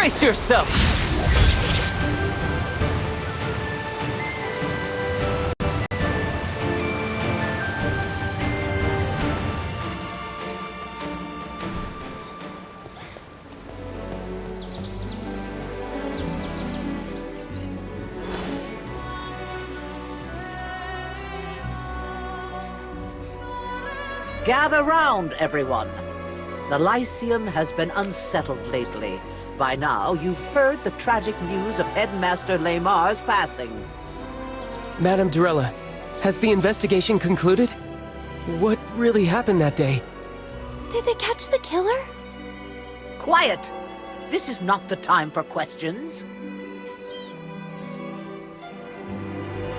Brace yourself! Gather round, everyone. The Lyceum has been unsettled lately. By now, you've heard the tragic news of Headmaster Lamar's passing. Madame Durella, has the investigation concluded? What really happened that day? Did they catch the killer? Quiet! This is not the time for questions.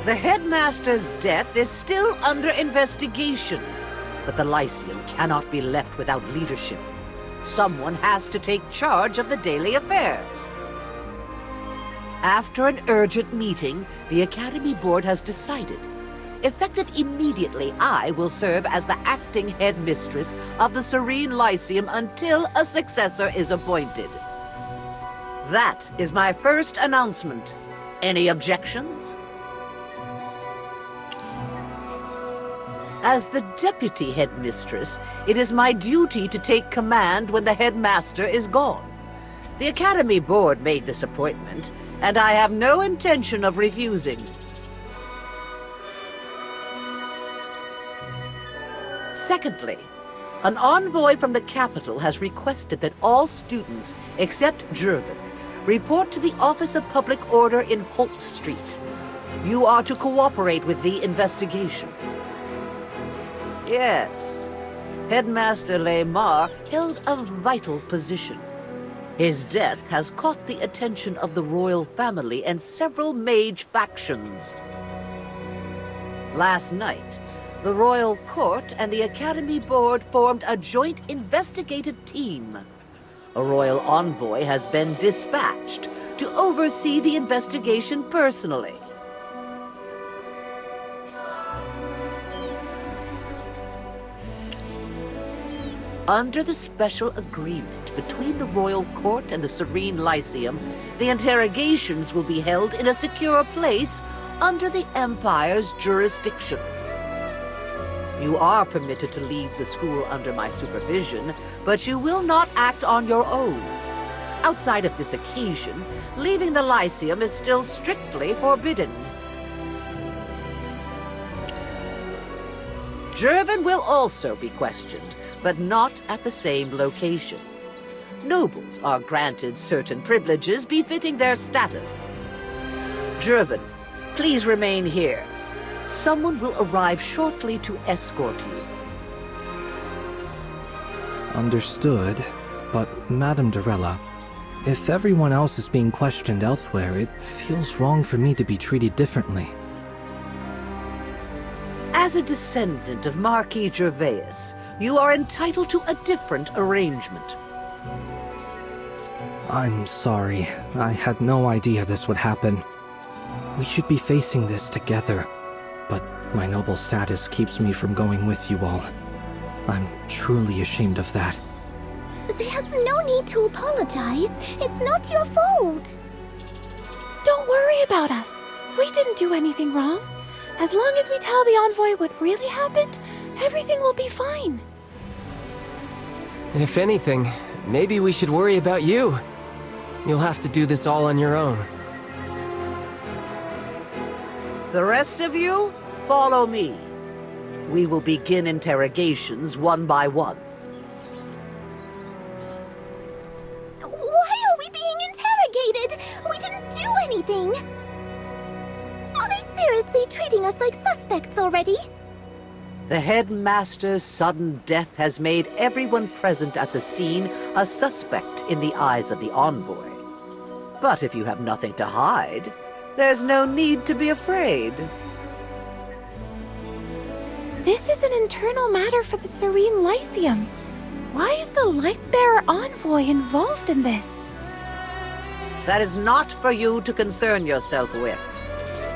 The Headmaster's death is still under investigation. But the Lyceum cannot be left without leadership. Someone has to take charge of the daily affairs. After an urgent meeting, the Academy Board has decided. Effective immediately, I will serve as the acting headmistress of the Serene Lyceum until a successor is appointed. That is my first announcement. Any objections? As the deputy headmistress, it is my duty to take command when the headmaster is gone. The Academy Board made this appointment, and I have no intention of refusing. Secondly, an envoy from the capital has requested that all students, except Jervin, report to the Office of Public Order in Holt Street. You are to cooperate with the investigation. Yes, Headmaster Lamar held a vital position. His death has caught the attention of the royal family and several mage factions. Last night, the royal court and the Academy Board formed a joint investigative team. A royal envoy has been dispatched to oversee the investigation personally. Under the special agreement between the Royal Court and the Serene Lyceum, the interrogations will be held in a secure place under the Empire's jurisdiction. You are permitted to leave the school under my supervision, but you will not act on your own. Outside of this occasion, leaving the Lyceum is still strictly forbidden. Jervin will also be questioned, but not at the same location. Nobles are granted certain privileges befitting their status. Jervin, please remain here. Someone will arrive shortly to escort you. Understood. But, Madame Durella, if everyone else is being questioned elsewhere, it feels wrong for me to be treated differently. As a descendant of Marquis Gervais, you are entitled to a different arrangement. I'm sorry. I had no idea this would happen. We should be facing this together, but my noble status keeps me from going with you all. I'm truly ashamed of that. There's no need to apologize. It's not your fault. Don't worry about us. We didn't do anything wrong. As long as we tell the envoy what really happened, everything will be fine. If anything, maybe we should worry about you. You'll have to do this all on your own. The rest of you, follow me. We will begin interrogations one by one. Why are we being interrogated? We didn't do anything. Are they seriously treating us like suspects already? The headmaster's sudden death has made everyone present at the scene a suspect in the eyes of the envoy. But if you have nothing to hide, there's no need to be afraid. This is an internal matter for the Serene Lyceum. Why is the Lightbearer Envoy involved in this? That is not for you to concern yourself with.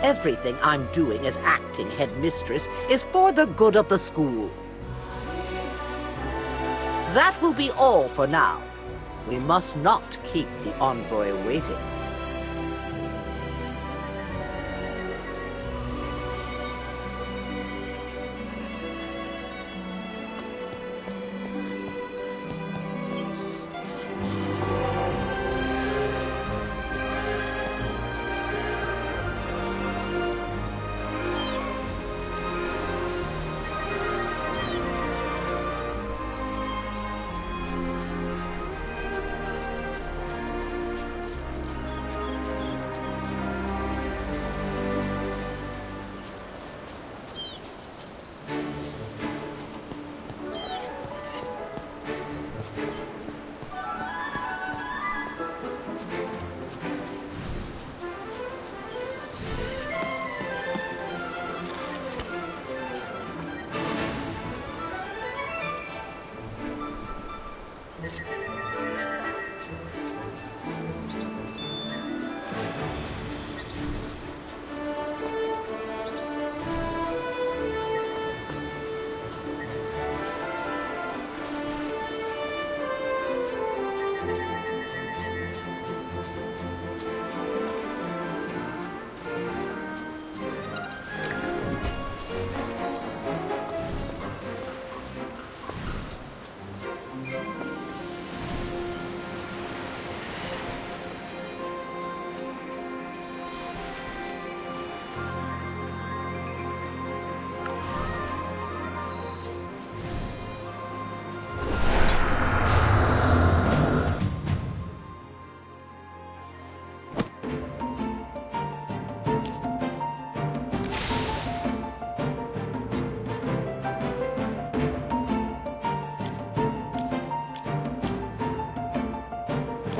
Everything I'm doing as acting headmistress is for the good of the school. That will be all for now. We must not keep the envoy waiting.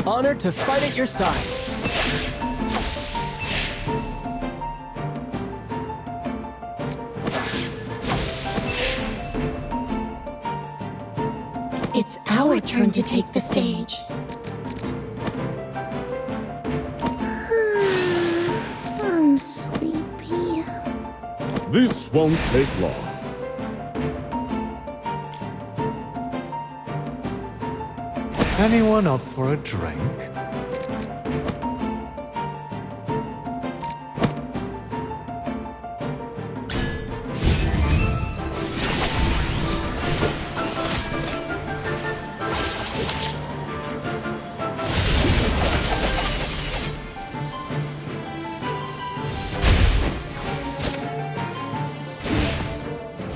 Honored to fight at your side. It's our turn to take the stage. I'm sleepy. This won't take long. Anyone up for a drink?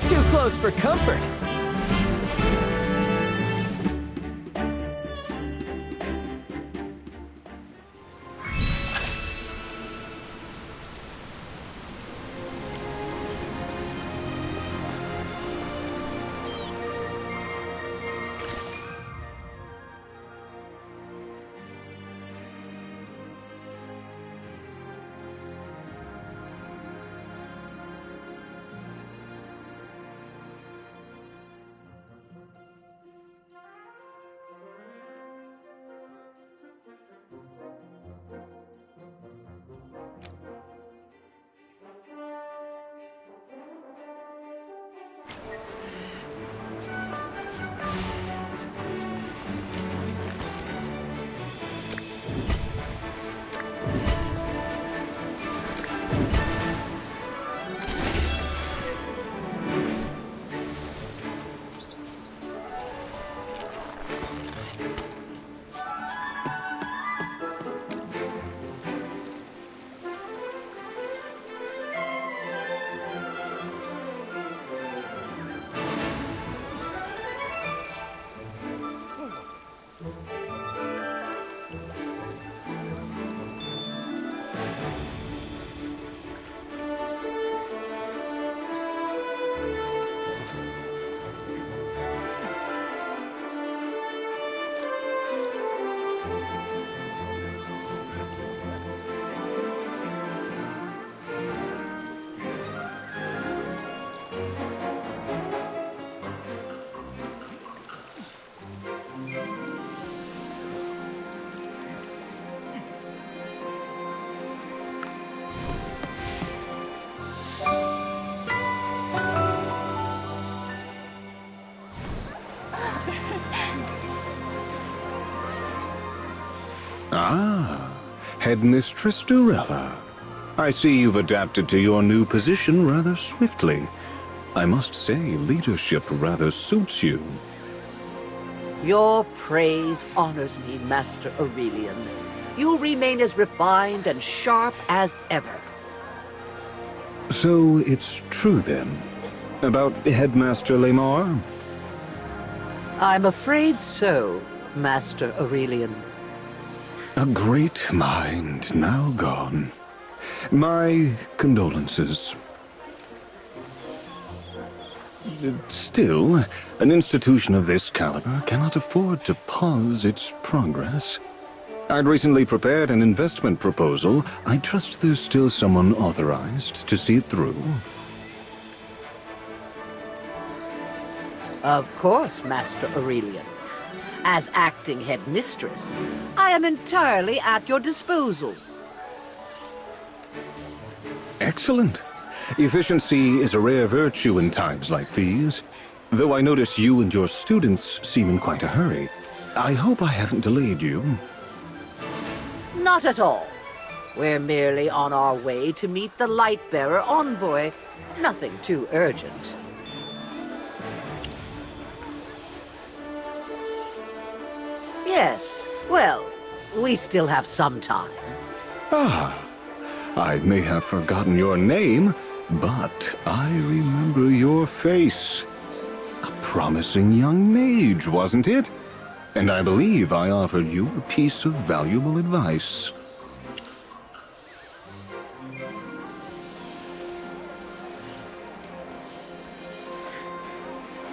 Too close for comfort. Ah, Headmistress Durella. I see you've adapted to your new position rather swiftly. I must say, leadership rather suits you. Your praise honors me, Master Aurelian. You remain as refined and sharp as ever. So it's true then, about Headmaster Lemar? I'm afraid so, Master Aurelian. A great mind now gone. My condolences. Still, an institution of this caliber cannot afford to pause its progress. I'd recently prepared an investment proposal. I trust there's still someone authorized to see it through. Of course, Master Aurelian. As acting headmistress, I am entirely at your disposal. Excellent. Efficiency is a rare virtue in times like these. Though I notice you and your students seem in quite a hurry. I hope I haven't delayed you. Not at all. We're merely on our way to meet the Lightbearer envoy. Nothing too urgent. Yes, well, we still have some time. Ah, I may have forgotten your name, but I remember your face. A promising young mage, wasn't it? And I believe I offered you a piece of valuable advice.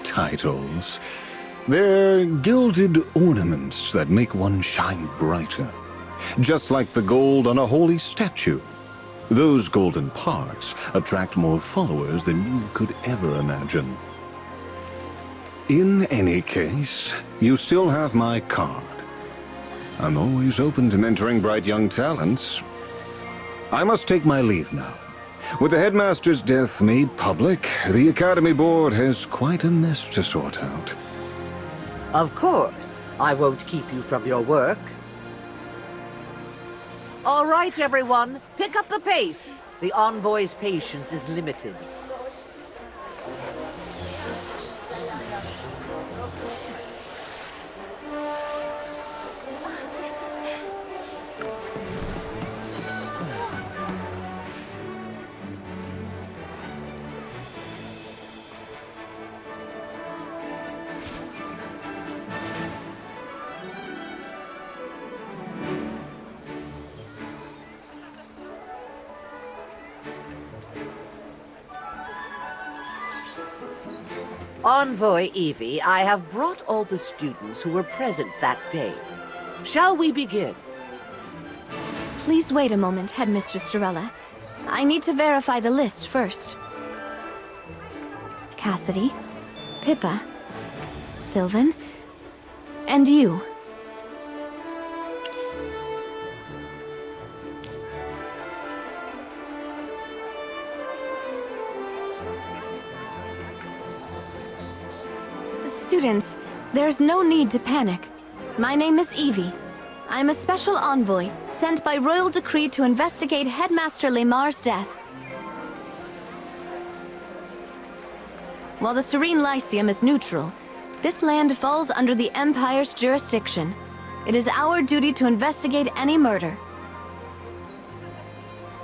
Titles. They're gilded ornaments that make one shine brighter. Just like the gold on a holy statue. Those golden parts attract more followers than you could ever imagine. In any case, you still have my card. I'm always open to mentoring bright young talents. I must take my leave now. With the headmaster's death made public, the Academy Board has quite a mess to sort out. Of course, I won't keep you from your work. All right, everyone, pick up the pace. The envoy's patience is limited. Envoy Evie, I have brought all the students who were present that day. Shall we begin? Please wait a moment, Headmistress Durella. I need to verify the list first. Cassidy, Pippa, Sylvan, and you. Students, there's no need to panic. My name is Evie. I'm a special envoy, sent by royal decree to investigate Headmaster Lemar's death. While the Serene Lyceum is neutral, this land falls under the Empire's jurisdiction. It is our duty to investigate any murder.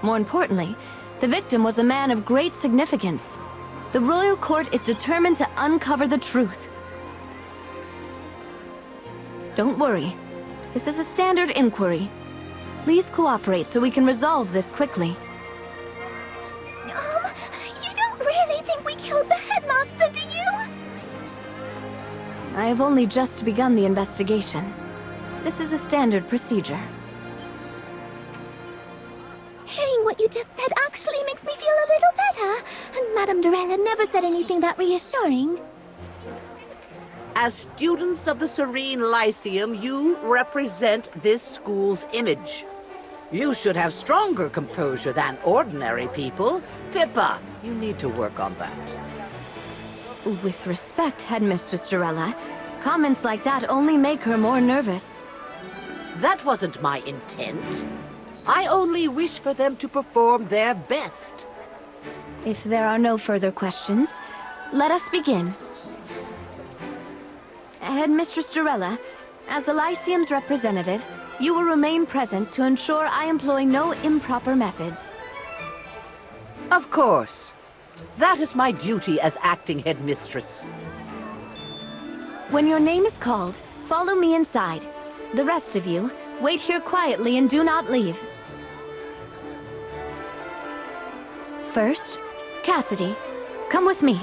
More importantly, the victim was a man of great significance. The royal court is determined to uncover the truth. Don't worry. This is a standard inquiry. Please cooperate so we can resolve this quickly. You don't really think we killed the headmaster, do you? I have only just begun the investigation. This is a standard procedure. Hearing what you just said actually makes me feel a little better. And Madame Durella never said anything that reassuring. As students of the Serene Lyceum, you represent this school's image. You should have stronger composure than ordinary people. Pippa, you need to work on that. With respect, Headmistress Durella, comments like that only make her more nervous. That wasn't my intent. I only wish for them to perform their best. If there are no further questions, let us begin. Headmistress Durella, as the Lyceum's representative, you will remain present to ensure I employ no improper methods. Of course. That is my duty as acting headmistress. When your name is called, follow me inside. The rest of you, wait here quietly and do not leave. First, Cassidy, come with me.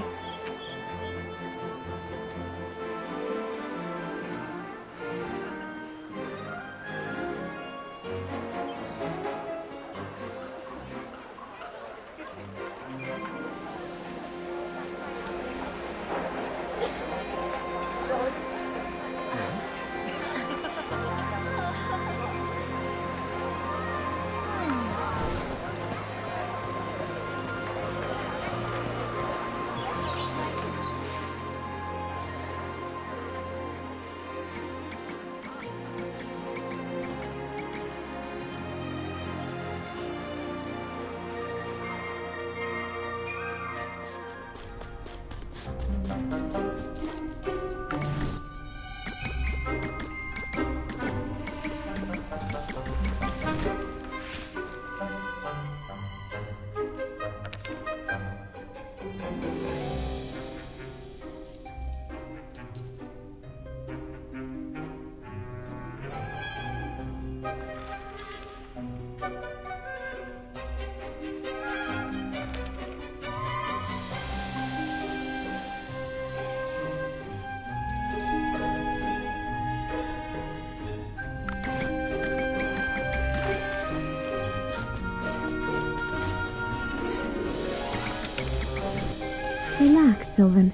Relax, Sylvan.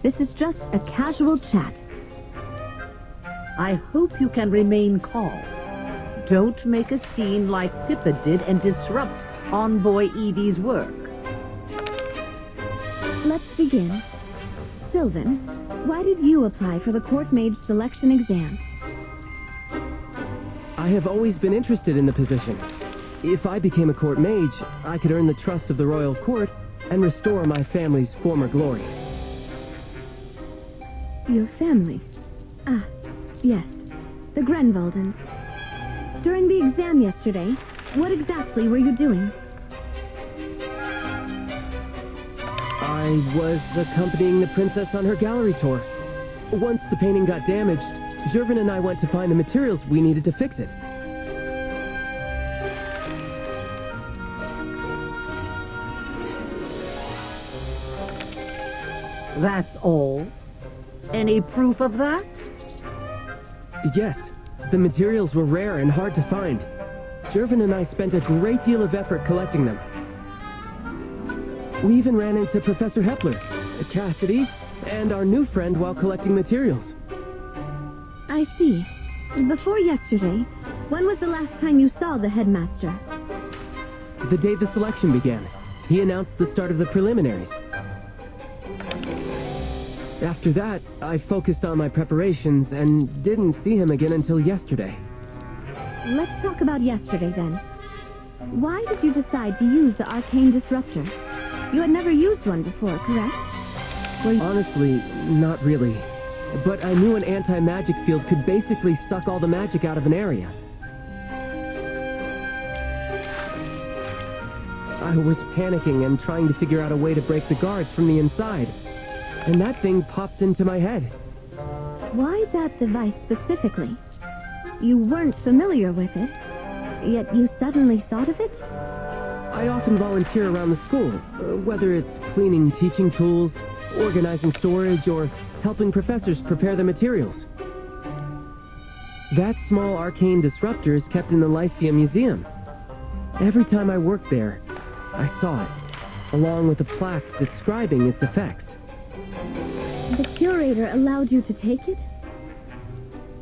This is just a casual chat. I hope you can remain calm. Don't make a scene like Pippa did and disrupt Envoy Evie's work. Let's begin. Sylvan, why did you apply for the court mage selection exam? I have always been interested in the position. If I became a court mage, I could earn the trust of the royal court and restore my family's former glory. Your family? Ah, yes. The Grenvaldens. During the exam yesterday, what exactly were you doing? I was accompanying the princess on her gallery tour. Once the painting got damaged, Jervin and I went to find the materials we needed to fix it. That's all? Any proof of that? Yes, the materials were rare and hard to find. Jervin and I spent a great deal of effort collecting them. We even ran into Professor Hepler, Cassidy, and our new friend while collecting materials. I see. Before yesterday, when was the last time you saw the headmaster? The day the selection began, he announced the start of the preliminaries. After that, I focused on my preparations and didn't see him again until yesterday. Let's talk about yesterday then. Why did you decide to use the arcane disruptor? You had never used one before, correct? Honestly, not really. But I knew an anti-magic field could basically suck all the magic out of an area. I was panicking and trying to figure out a way to break the guards from the inside. And that thing popped into my head. Why that device specifically? You weren't familiar with it, yet you suddenly thought of it? I often volunteer around the school, whether it's cleaning teaching tools, organizing storage, or helping professors prepare the materials. That small arcane disruptor is kept in the Lyceum Museum. Every time I worked there, I saw it, along with a plaque describing its effects. The curator allowed you to take it?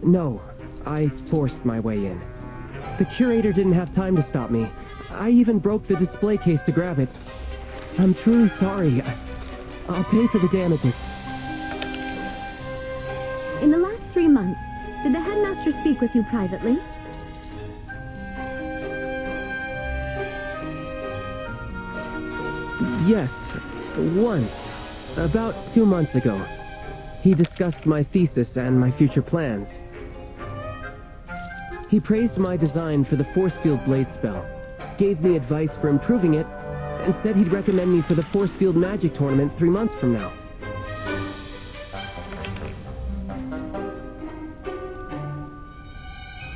No, I forced my way in. The curator didn't have time to stop me. I even broke the display case to grab it. I'm truly sorry. I'll pay for the damages. In the last 3 months, did the headmaster speak with you privately? Yes, once. About 2 months ago. He discussed my thesis and my future plans. He praised my design for the force field blade spell, gave me advice for improving it, and said he'd recommend me for the force field magic tournament 3 months from now.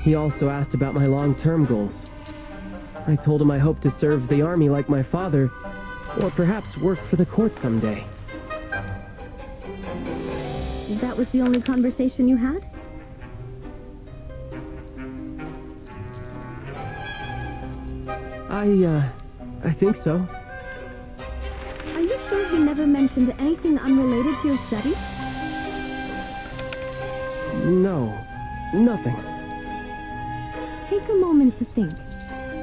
He also asked about my long-term goals. I told him I hope to serve the army like my father, or perhaps work for the court someday. That was the only conversation you had? I think so. Are you sure he never mentioned anything unrelated to your studies? No, nothing. Take a moment to think.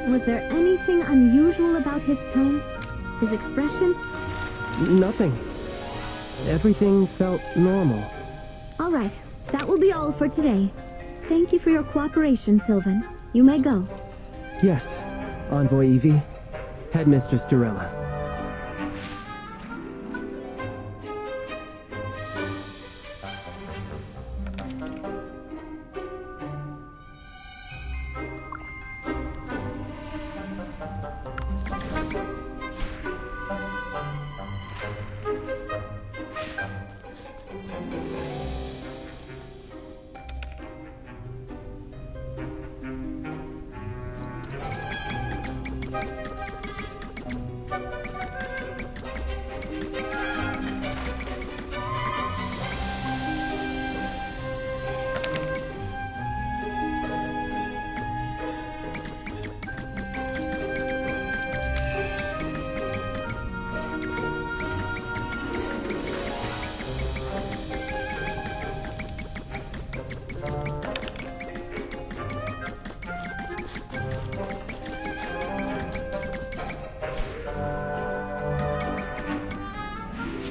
Was there anything unusual about his tone? His expression? Nothing. Everything felt normal. All right, that will be all for today. Thank you for your cooperation, Sylvan. You may go. Yes, Envoy Evie, Headmistress Durella.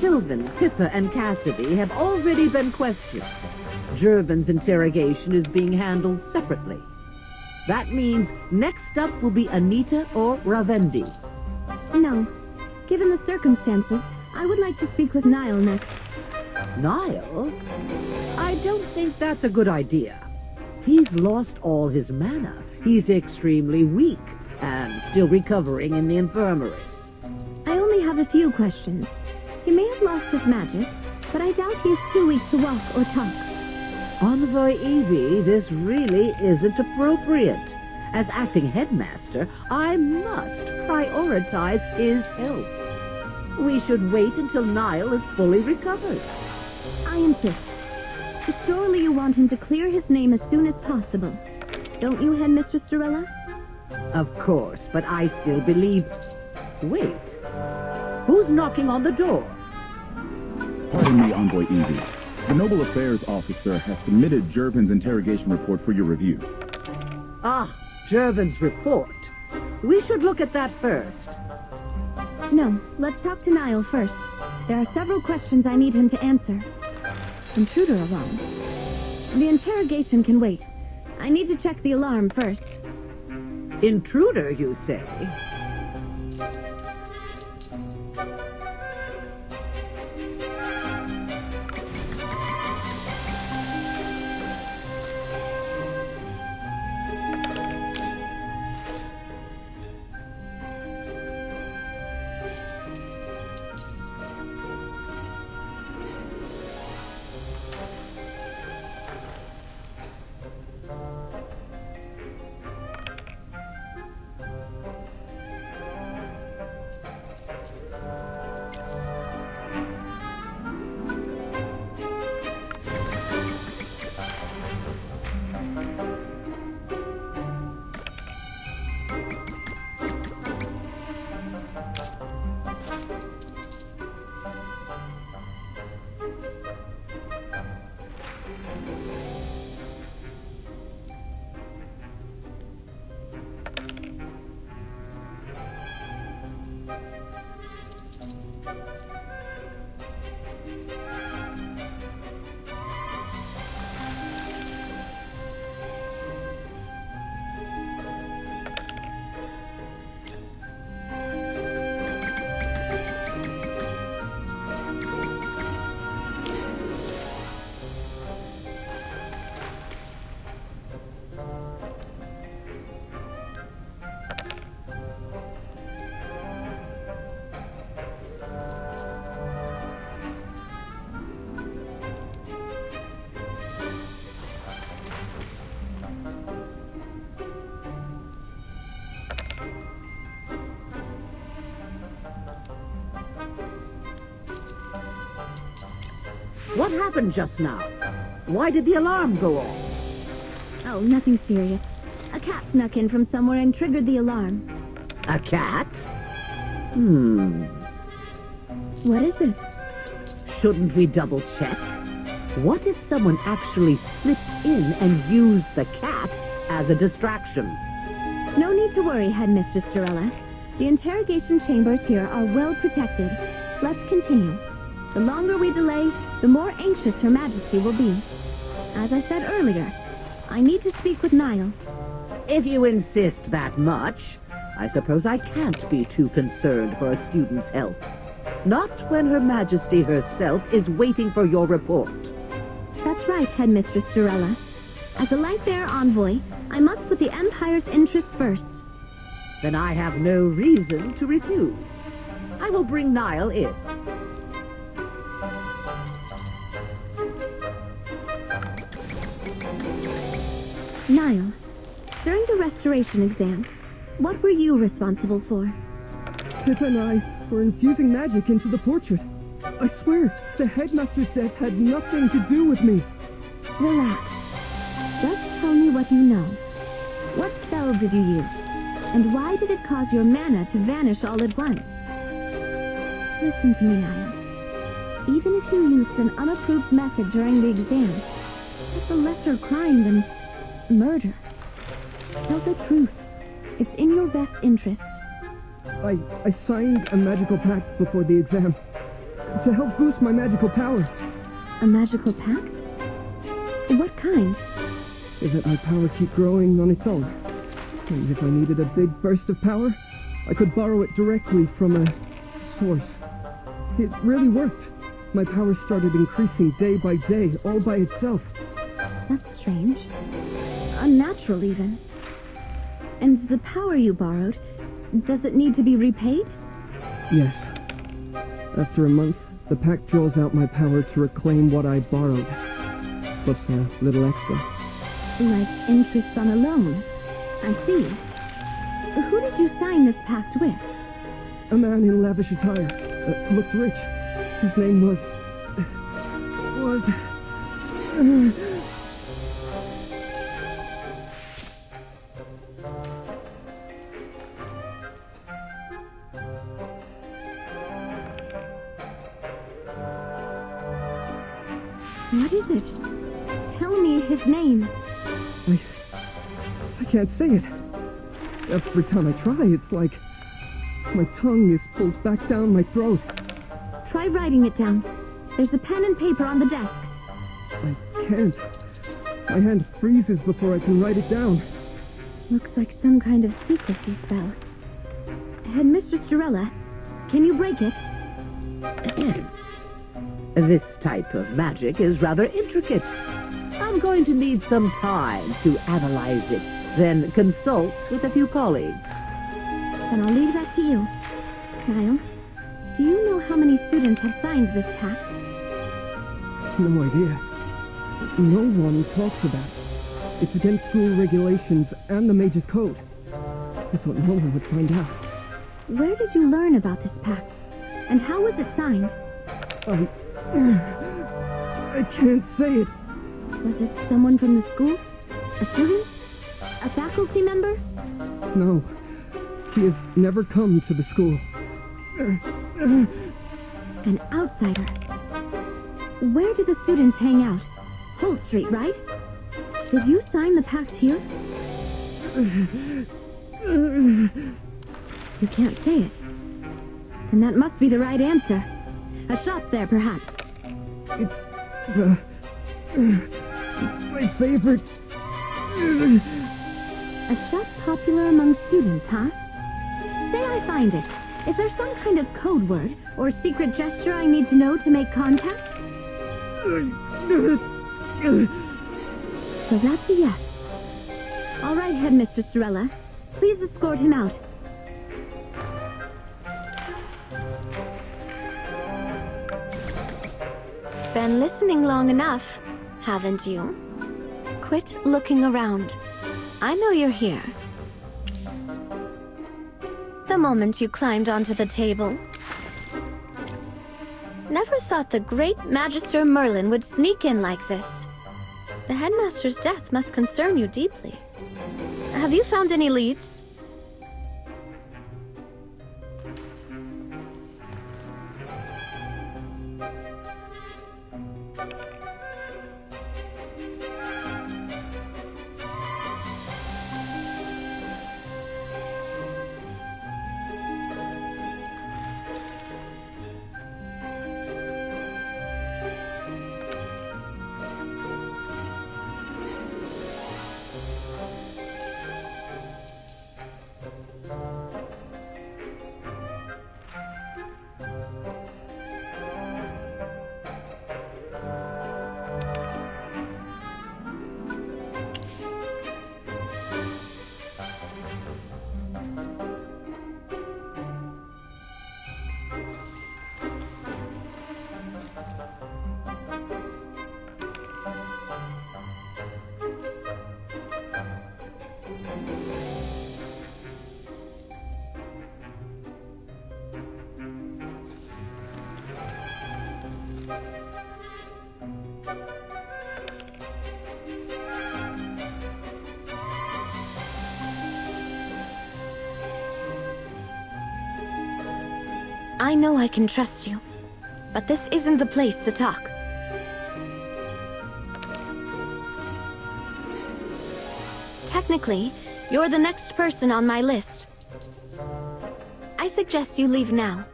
Sylvan, Pippa, and Cassidy have already been questioned. Jervin's interrogation is being handled separately. That means next up will be Anita or Ravendi. No. Given the circumstances, I would like to speak with Niall next. Niall? I don't think that's a good idea. He's lost all his mana. He's extremely weak and still recovering in the infirmary. I only have a few questions. He may have lost his magic, but I doubt he's too weak to walk or talk. Envoy Evie, this really isn't appropriate. As acting headmaster, I must prioritize his health. We should wait until Niall is fully recovered. I insist. Surely you want him to clear his name as soon as possible. Don't you, Headmistress Durella? Of course, but I still believe... Wait. Who's knocking on the door? Pardon me, Envoy Evie. The Noble Affairs Officer has submitted Jervin's interrogation report for your review. Ah, Jervin's report. We should look at that first. No, let's talk to Niall first. There are several questions I need him to answer. Intruder alarm. The interrogation can wait. I need to check the alarm first. Intruder, you say? What happened just now? Why did the alarm go off? Oh, nothing serious. A cat snuck in from somewhere and triggered the alarm. A cat? What is it? Shouldn't we double check? What if someone actually slipped in and used the cat as a distraction? No need to worry, Headmistress Durella. The interrogation chambers here are well protected. Let's continue. The longer we delay, the more anxious Her Majesty will be. As I said earlier, I need to speak with Niall. If you insist that much, I suppose I can't be too concerned for a student's health. Not when Her Majesty herself is waiting for your report. That's right, Headmistress Durella. As a Lightbearer envoy, I must put the Empire's interests first. Then I have no reason to refuse. I will bring Niall in. Niall, during the restoration exam, what were you responsible for? Pip and I were infusing magic into the portrait. I swear, the headmaster's death had nothing to do with me. Relax. Just tell me what you know. What spell did you use? And why did it cause your mana to vanish all at once? Listen to me, Niall. Even if you used an unapproved method during the exam, that's a lesser crime than murder. Tell the truth. It's in your best interest. I signed a magical pact before the exam to help boost my magical power. A magical pact? What kind? So that my power keep growing on its own. And if I needed a big burst of power, I could borrow it directly from a source. It really worked. My power started increasing day by day, all by itself. That's strange. Unnatural, even. And the power you borrowed, does it need to be repaid? Yes. After a month, the pact draws out my power to reclaim what I borrowed. Plus a little extra. Like interest on a loan. I see. Who did you sign this pact with? A man in lavish attire. Looked rich. His name was... What is it? Tell me his name. I can't say it. Every time I try, it's like my tongue is pulled back down my throat. Try writing it down. There's a pen and paper on the desk. I can't. My hand freezes before I can write it down. Looks like some kind of secrecy spell. Headmistress Durella, can you break it? This type of magic is rather intricate. I'm going to need some time to analyze it, then consult with a few colleagues. Then I'll leave that to you. Niall, do you know how many students have signed this pact? No idea. No one talks about it. It's against school regulations and the Mage's Code. I thought no one would find out. Where did you learn about this pact? And how was it signed? I can't say it. Was it someone from the school? A student? A faculty member? No. He has never come to the school. An outsider. Where do the students hang out? Holt Street, right? Did you sign the pact here? You can't say it. And that must be the right answer. A shop there, perhaps. It's my favorite. A shop popular among students, huh? Say I find it. Is there some kind of code word or secret gesture I need to know to make contact? So that's a yes. All right, Headmistress Durella. Please escort him out. Been listening long enough, haven't you? Quit looking around. I know you're here. The moment you climbed onto the table. Never thought the great Magister Merlin would sneak in like this. The headmaster's death must concern you deeply. Have you found any leads? I know I can trust you, but this isn't the place to talk. Technically, you're the next person on my list. I suggest you leave now.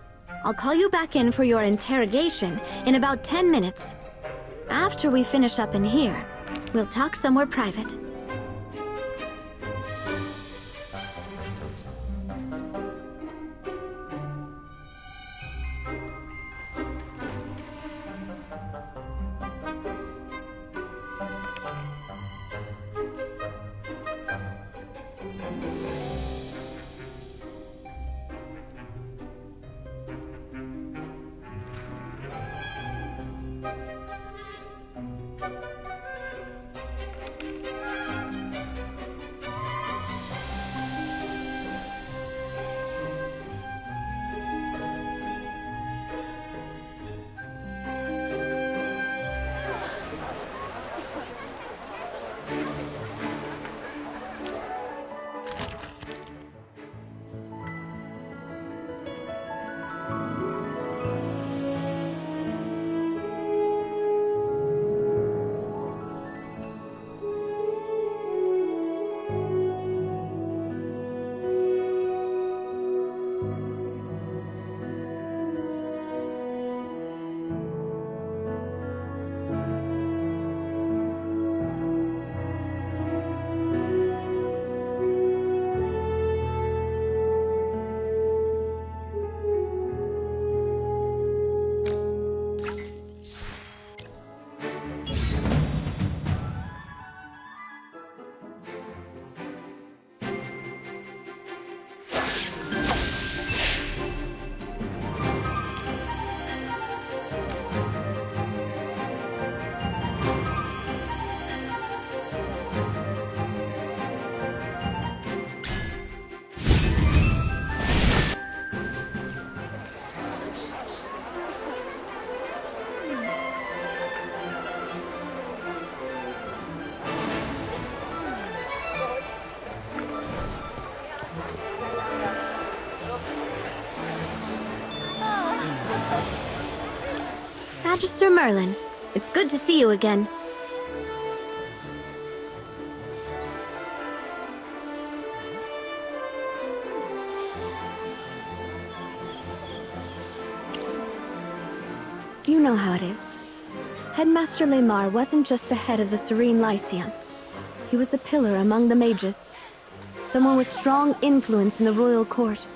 I'll call you back in for your interrogation in about 10 minutes. After we finish up in here, we'll talk somewhere private. Magister Merlin, it's good to see you again. You know how it is. Headmaster Lemar wasn't just the head of the Serene Lyceum. He was a pillar among the mages. Someone with strong influence in the royal court.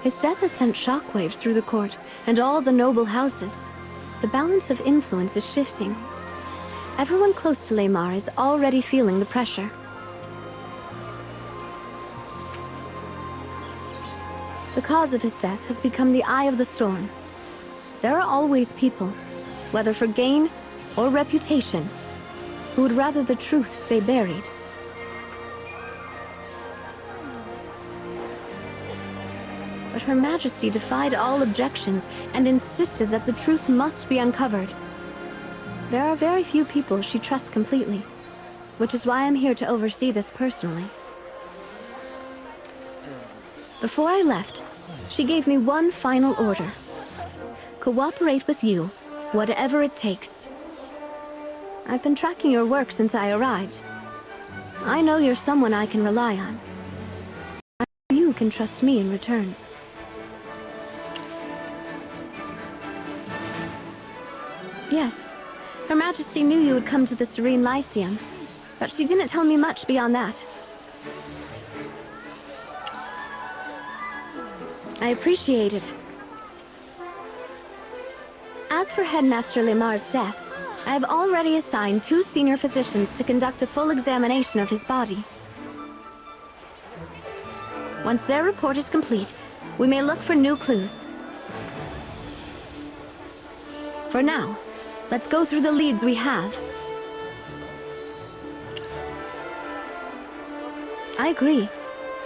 His death has sent shockwaves through the court and all the noble houses. The balance of influence is shifting. Everyone close to Lemar is already feeling the pressure. The cause of his death has become the eye of the storm. There are always people, whether for gain or reputation, who would rather the truth stay buried. but Her Majesty defied all objections and insisted that the truth must be uncovered. There are very few people she trusts completely, which is why I'm here to oversee this personally. Before I left, she gave me one final order. Cooperate with you, whatever it takes. I've been tracking your work since I arrived. I know you're someone I can rely on. I know you can trust me in return. Yes, Her Majesty knew you would come to the Serene Lyceum, but she didn't tell me much beyond that. I appreciate it. As for Headmaster Lemar's death, I have already assigned 2 senior physicians to conduct a full examination of his body. Once their report is complete, we may look for new clues. For now, let's go through the leads we have. I agree.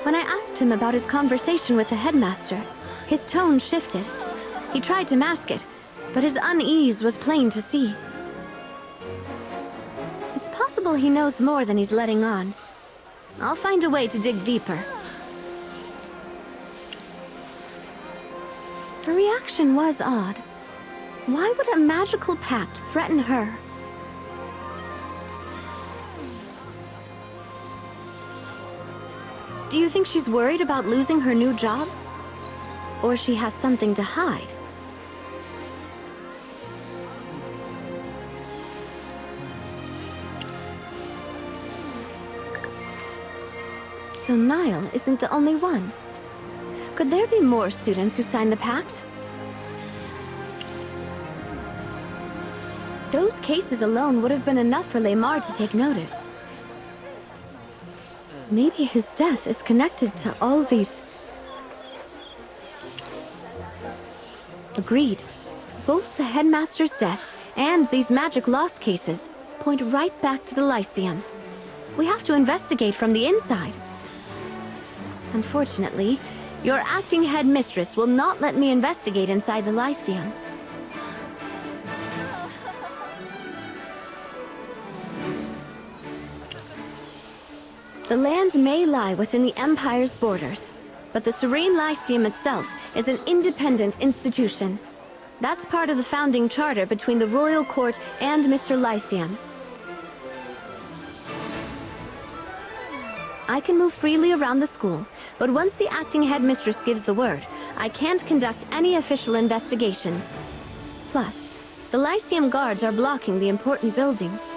When I asked him about his conversation with the headmaster, his tone shifted. He tried to mask it, but his unease was plain to see. It's possible he knows more than he's letting on. I'll find a way to dig deeper. Her reaction was odd. Why would a magical pact threaten her? Do you think she's worried about losing her new job? Or she has something to hide? So Niall isn't the only one. Could there be more students who signed the pact? Those cases alone would have been enough for Lemar to take notice. Maybe his death is connected to all these. Agreed. Both the headmaster's death and these magic loss cases point right back to the Lyceum. We have to investigate from the inside. Unfortunately, your acting headmistress will not let me investigate inside the Lyceum. The land may lie within the Empire's borders, but the Serene Lyceum itself is an independent institution. That's part of the founding charter between the Royal Court and Mr. Lyceum. I can move freely around the school, but once the acting headmistress gives the word, I can't conduct any official investigations. Plus, the Lyceum guards are blocking the important buildings.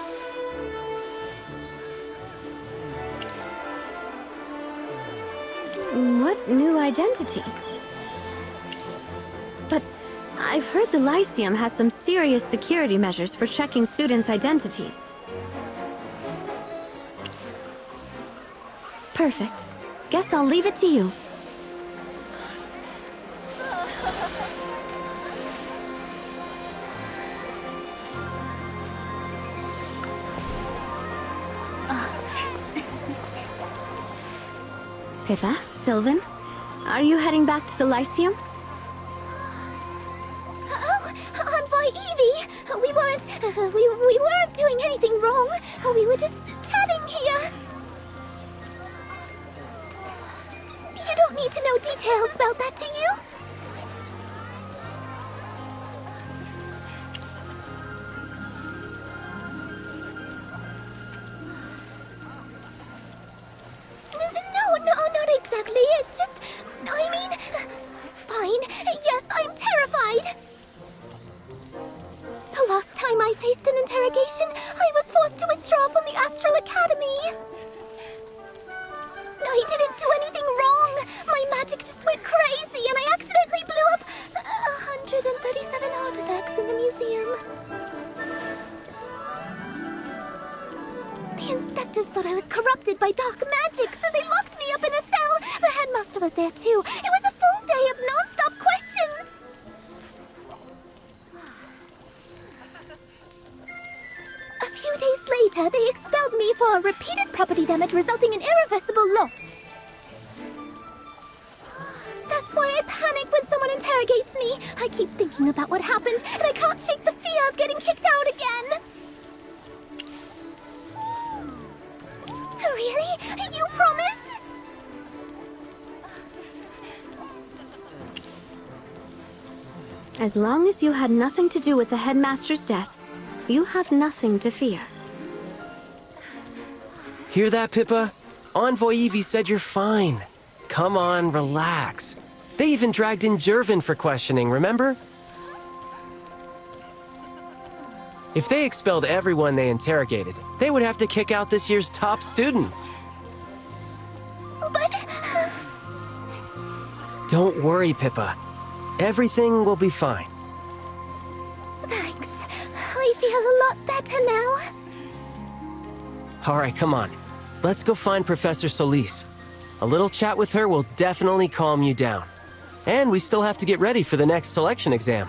What new identity? But I've heard the Lyceum has some serious security measures for checking students' identities. Perfect. Guess I'll leave it to you. Pippa, Sylvan, are you heading back to the Lyceum? Oh, Envoy Evie! We weren't doing anything wrong. We were just chatting here. You don't need to know details about that, do you? No, not exactly. It's just, I mean, fine. Yes, I'm terrified. The last time I faced an interrogation, I was forced to withdraw from the Astral Academy. I didn't do anything wrong. My magic just went crazy and I accidentally blew up 137 artifacts in the museum. The inspectors thought I was corrupted by dark magic, so they locked me up in a cell. The headmaster was there too. It was a full day of non-stop questions. A few days later, they expelled me for repeated property damage resulting in irreversible loss. That's That's why I panic when someone interrogates me. I keep thinking about what happened, and I can't shake the fear of getting kicked out again. Really? You promise? As long as you had nothing to do with the headmaster's death, you have nothing to fear. Hear that, Pippa? Envoy Evie said you're fine. Come on, relax. They even dragged in Jervin for questioning, remember? If they expelled everyone they interrogated, they would have to kick out this year's top students. But... Don't worry, Pippa. Everything will be fine. Thanks. I feel a lot better now. All right, come on. Let's go find Professor Solis. A little chat with her will definitely calm you down. And we still have to get ready for the next selection exam.